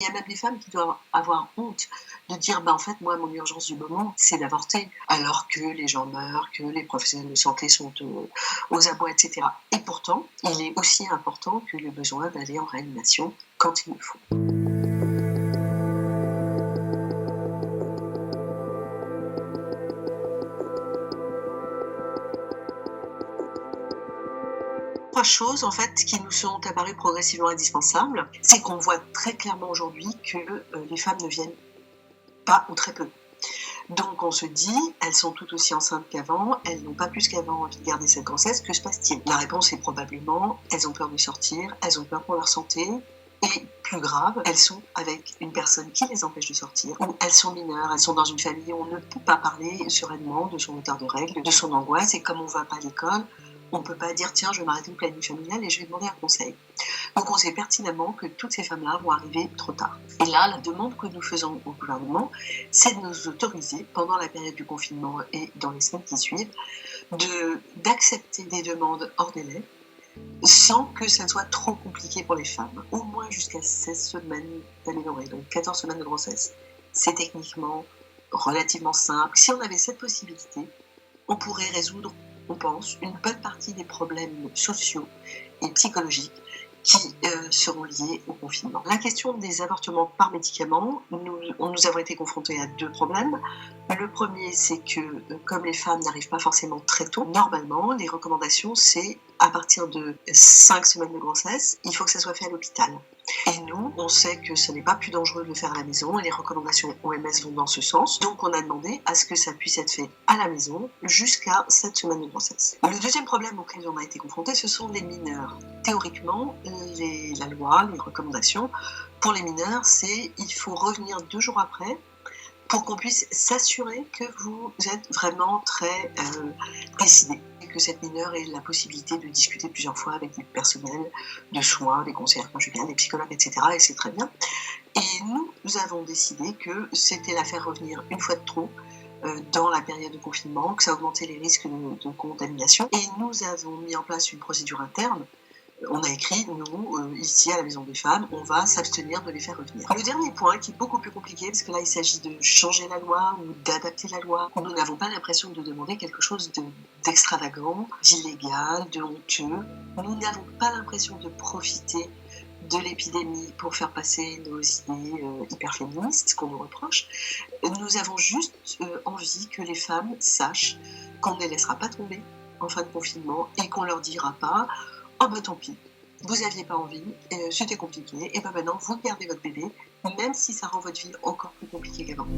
Il y a même des femmes qui doivent avoir honte de dire: «En fait, moi, mon urgence du moment, c'est d'avorter», alors que les gens meurent, que les professionnels de santé sont aux abois, et cetera. Et pourtant, il est aussi important que le besoin d'aller en réanimation quand il le faut. Trois choses en fait qui nous sont apparues progressivement indispensables, c'est qu'on voit très clairement aujourd'hui que les femmes ne viennent pas ou très peu. Donc on se dit, elles sont tout aussi enceintes qu'avant, elles n'ont pas plus qu'avant envie de garder cette grossesse, que se passe-t-il? La réponse est probablement, elles ont peur de sortir, elles ont peur pour leur santé, et plus grave, elles sont avec une personne qui les empêche de sortir, ou elles sont mineures, elles sont dans une famille où on ne peut pas parler sereinement de son retard de règles, de son angoisse, et comme on ne va pas à l'école, on ne peut pas dire tiens, je vais m'arrêter au planning familial et je vais demander un conseil. Donc on sait pertinemment que toutes ces femmes-là vont arriver trop tard. Et là, la demande que nous faisons au gouvernement, c'est de nous autoriser, pendant la période du confinement et dans les semaines qui suivent, d'accepter des demandes hors délai, sans que ça soit trop compliqué pour les femmes. Au moins jusqu'à 16 semaines d'aménorrhée, donc 14 semaines de grossesse. C'est techniquement relativement simple. Si on avait cette possibilité, on pourrait résoudre, on pense, une bonne partie des problèmes sociaux et psychologiques qui seront liés au confinement. La question des avortements par médicaments, nous avons été confrontés à deux problèmes. Le premier, c'est que comme les femmes n'arrivent pas forcément très tôt, normalement, les recommandations, c'est à partir de 5 semaines de grossesse, il faut que ça soit fait à l'hôpital. Et nous, on sait que ce n'est pas plus dangereux de le faire à la maison et les recommandations OMS vont dans ce sens. Donc on a demandé à ce que ça puisse être fait à la maison jusqu'à 7 semaines de grossesse. Le deuxième problème auquel on a été confronté, ce sont les mineurs. Théoriquement, la loi, les recommandations pour les mineurs, c'est il faut revenir 2 jours après pour qu'on puisse s'assurer que vous êtes vraiment très décidé, et que cette mineure ait la possibilité de discuter plusieurs fois avec des personnels de soins, des conseillères conjugales, des psychologues, etc. Et c'est très bien. Et nous avons décidé que c'était la faire revenir une fois de trop dans la période de confinement, que ça augmentait les risques de contamination. Et nous avons mis en place une procédure interne. On a écrit, nous, ici à la Maison des Femmes, on va s'abstenir de les faire revenir. Le dernier point, qui est beaucoup plus compliqué, parce que là, il s'agit de changer la loi ou d'adapter la loi. Nous n'avons pas l'impression de demander quelque chose d'extravagant, d'illégal, de honteux. Nous n'avons pas l'impression de profiter de l'épidémie pour faire passer nos idées hyper féministes, qu'on nous reproche. Nous avons juste envie que les femmes sachent qu'on ne les laissera pas tomber en fin de confinement et qu'on leur dira pas « Oh ben tant pis, vous aviez pas envie, c'était compliqué, et ben maintenant vous gardez votre bébé, même si ça rend votre vie encore plus compliquée qu'avant. »